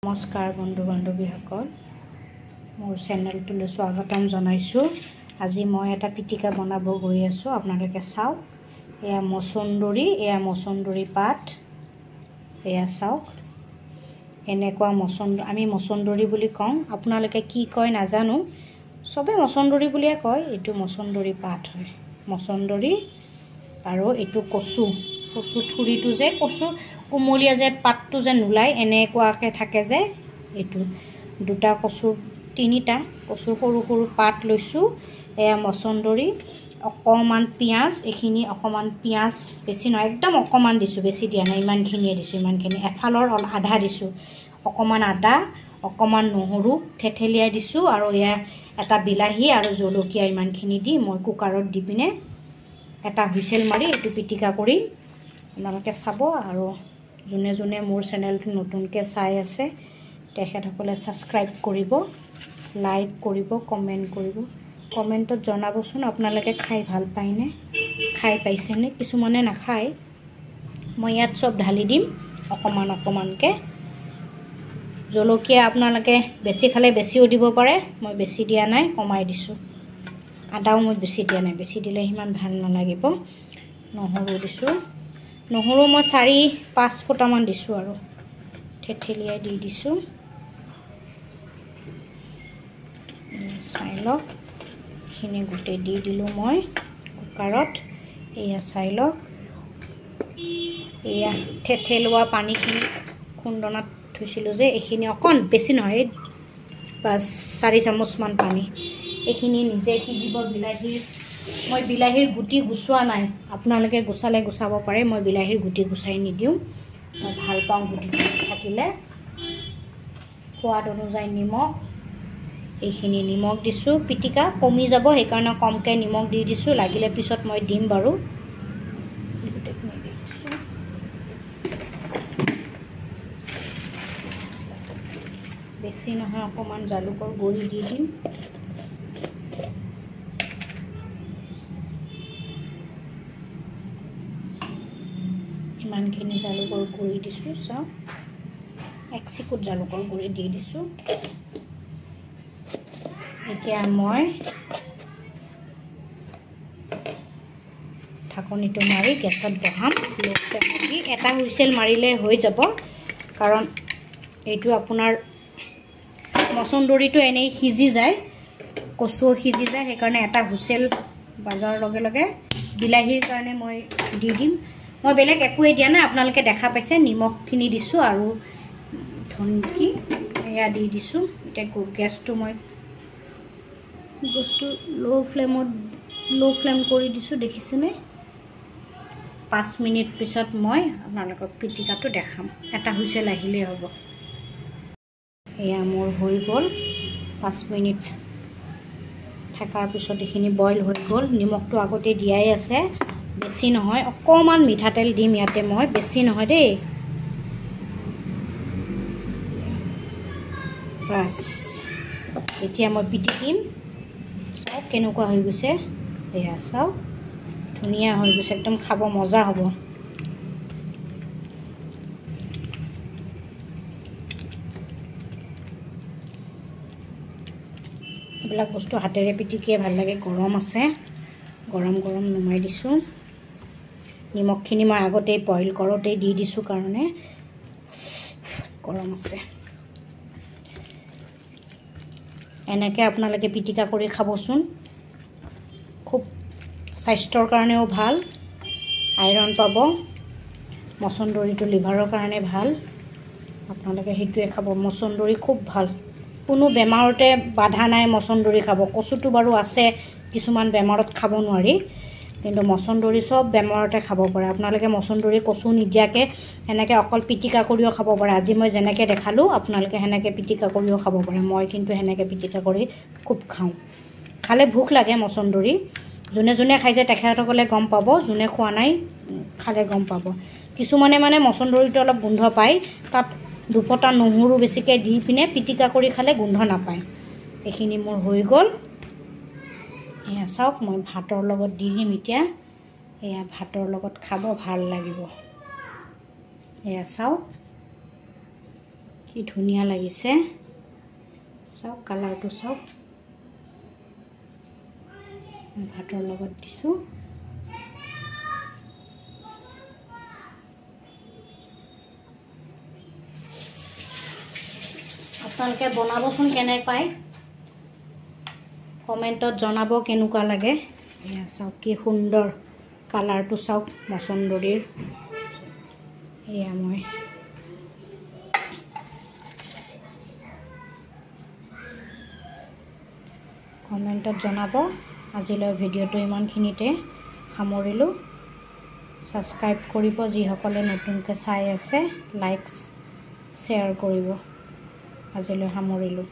নমস্কাৰ বন্ধু বান্ধৱীসকল, মোৰ চেনেলটোলৈ স্বাগতম জনাইছোঁ। আজি মই এটা পিটিকা বনাব গৈ আছোঁ। আপোনালোকে চাওক, এয়া মচন্দৰী পাত, এয়া চাওক। এনেকুৱা আমি মচন্দৰী বুলি কওঁ, আপোনালোকে কি কয় নাজানো, চবে মচন্দৰী বুলিয়ে কয়। এইটো মচন্দৰী পাত হয়, মচন্দৰী। আৰু এইটো কচু ঠুৰিটো যে কচু কোমলীয়া যে পাতটো যে নোলায় এনেকুৱাকৈ থাকে যে, এইটো দুটা কচু, তিনিটা কচুৰ সৰু সৰু পাত লৈছোঁ। এয়া মচন্দৰী, অকণমান পিঁয়াজ, এইখিনি অকণমান পিঁয়াজ, বেছি নহয়, একদম অকণমান দিছোঁ, বেছি দিয়া নাই, ইমানখিনিয়ে দিছোঁ, ইমানখিনি এফালৰ আধা দিছোঁ। অকণমান আদা, অকণমান নহৰু থেঠেলিয়াই দিছোঁ, আৰু এয়া এটা বিলাহী আৰু জলকীয়া, ইমানখিনি দি মই কুকাৰত দি পিনে এটা হুইচেল মাৰি এইটো পিটিকা কৰি আপোনালোকে চাব। আৰু যোনে যোনে মোৰ চেনেলটো নতুনকৈ চাই আছে তেখেতসকলে ছাবস্ক্ৰাইব কৰিব, লাইক কৰিব, কমেণ্ট কৰিব। কমেণ্টত জনাবচোন আপোনালোকে খাই ভাল পায়নে, খাই পাইছেনে। কিছুমানে নাখায়, মই ইয়াত চব ঢালি দিম অকণমান অকণমানকৈ। জলকীয়া আপোনালোকে বেছি খালে বেছিও দিব পাৰে, মই বেছি দিয়া নাই, কমাই দিছোঁ। আদাও মই বেছি দিয়া নাই, বেছি দিলে সিমান ভাল নালাগিব। নহৰু দিছোঁ, নহৰু মই 4-5 ফুটামান দিছোঁ, আৰু থেঠেলিয়াই দি দিছোঁ। চাই লওক, এইখিনি গোটেই দি দিলোঁ মই কুকাৰত। এয়া চাই লওক, এয়া থেঠেলোৱা পানীখিনি খুন্দনাত থৈছিলোঁ যে, এইখিনি অকণ বেছি নহয়, 4 চামুচমান পানী, এইখিনি নিজে সিজিব। মই বিলাহীৰ গুটি গুচোৱা নাই, আপোনালোকে গুচালে গুচাব পাৰে, মই বিলাহীৰ গুটি গুচাই নিদিওঁ, মই ভাল পাওঁ গুটি থাকিলে। সোৱাদ অনুযায়ী নিমখ, এইখিনি নিমখ দিছোঁ। পিটিকা কমি যাব সেইকাৰণে কমকৈ নিমখ দি দিছোঁ, লাগিলে পিছত মই দিম বাৰু। গোটেইখিনি দি দিছোঁ। বেছি নহয়, অকণমান জালুকৰ গুড়ি দি দিম। ইমানখিনি জালুকৰ গুড়ি দিছোঁ, চাওক, 1 চিকুট জালুকৰ গুড়ি দি দিছোঁ। এতিয়া মই ঢাকনিটো মাৰি গেছত বহাম, ল' ফ্লেমত দি। এটা হুইচেল মাৰিলে হৈ যাব, কাৰণ এইটো আপোনাৰ মচন্দৰীটো এনেই সিজি যায়, কচুও সিজি যায়, সেইকাৰণে এটা হুইচেল বাজাৰ লগে লগে বিলাহীৰ কাৰণে মই দি দিম। মই বেলেগ একোৱেই দিয়া নাই, আপোনালোকে দেখা পাইছে, নিমখখিনি দিছোঁ আৰু এয়া দি দিছোঁ। এতিয়া গেছটো ল' ফ্লেম কৰি দিছোঁ, দেখিছেনে। 5 মিনিট পিছত মই আপোনালোকক পিটিকাটো দেখাম, এটা হুইচেল আহিলেই হ'ব। এয়া মোৰ হৈ গ'ল, 5 মিনিট থকাৰ পিছত এইখিনি বইল হৈ গ'ল। নিমখটো আগতে দিয়াই আছে, বেছি নহয়, অকণমান মিঠাতেল দিম ইয়াতে মই, বেছি নহয় দেই। বাছ, এতিয়া মই পিটিকিম। চাওক কেনেকুৱা হৈ গৈছে, এয়া চাওক, ধুনীয়া হৈ গৈছে, একদম খাব মজা হ'ব। এইবিলাক বস্তু হাতেৰে পিটিকিয়ে ভাল লাগে, গৰম আছে, গৰম গৰম নমাই দিছোঁ। নিমখখিনি মই আগতেই বইল কৰোঁতেই দি দিছোঁ কাৰণে গৰম আছে। এনেকৈ আপোনালোকে পিটিকা কৰি খাবচোন, খুব স্বাস্থ্যৰ কাৰণেও ভাল, আইৰণ পাব। মচন্দৰীটো লিভাৰৰ কাৰণে ভাল, আপোনালোকে সেইটোৱে খাব। মচন্দৰী খুব ভাল, কোনো বেমাৰতে বাধা নাই মচন্দৰী খাব। কচুটো বাৰু আছে, কিছুমান বেমাৰত খাব নোৱাৰি, কিন্তু মচন্দৰী চব বেমাৰতে খাব পাৰে। আপোনালোকে মচন্দৰী কচু নিদিয়াকৈ সেনেকৈ অকল পিটিকা কৰিও খাব পাৰে। আজি মই যেনেকৈ দেখালোঁ আপোনালোকে সেনেকৈ পিটিকা কৰিও খাব পাৰে। মই কিন্তু সেনেকৈ পিটিকা কৰি খুব খাওঁ, খালে ভোক লাগে মচন্দৰী। যোনে যোনে খাইছে তেখেতসকলে গম পাব, যোনে খোৱা নাই খালে গম পাব। কিছুমানে মানে মচন্দৰীটো অলপ গোন্ধ পায়, তাত 2 ফটা নহৰু বেছিকৈ দি পিনে পিটিকা কৰি খালে গোন্ধ নাপায়। এইখিনি মোৰ হৈ গ'ল। এয়া চাওক, মই ভাতৰ লগত দি দিম এতিয়া। এয়া ভাতৰ লগত খাব ভাল লাগিব। এয়া চাওক কি ধুনীয়া লাগিছে চাওক কালাৰটো চাওক ভাতৰ লগত দিছোঁ আপোনালোকে বনাবচোন কেনে পায় কমেণ্টত জনাব কেনেকুৱা লাগে এয়া চাওক কি সুন্দৰ কালাৰটো চাওক মছন্দৰীৰ এয়া মই কমেণ্টত জনাব আজিলৈ ভিডিঅ'টো ইমানখিনিতে সামৰিলোঁ ছাবস্ক্ৰাইব কৰিব যিসকলে নতুনকৈ চাই আছে লাইক শ্বেয়াৰ কৰিব আজিলৈ সামৰিলোঁ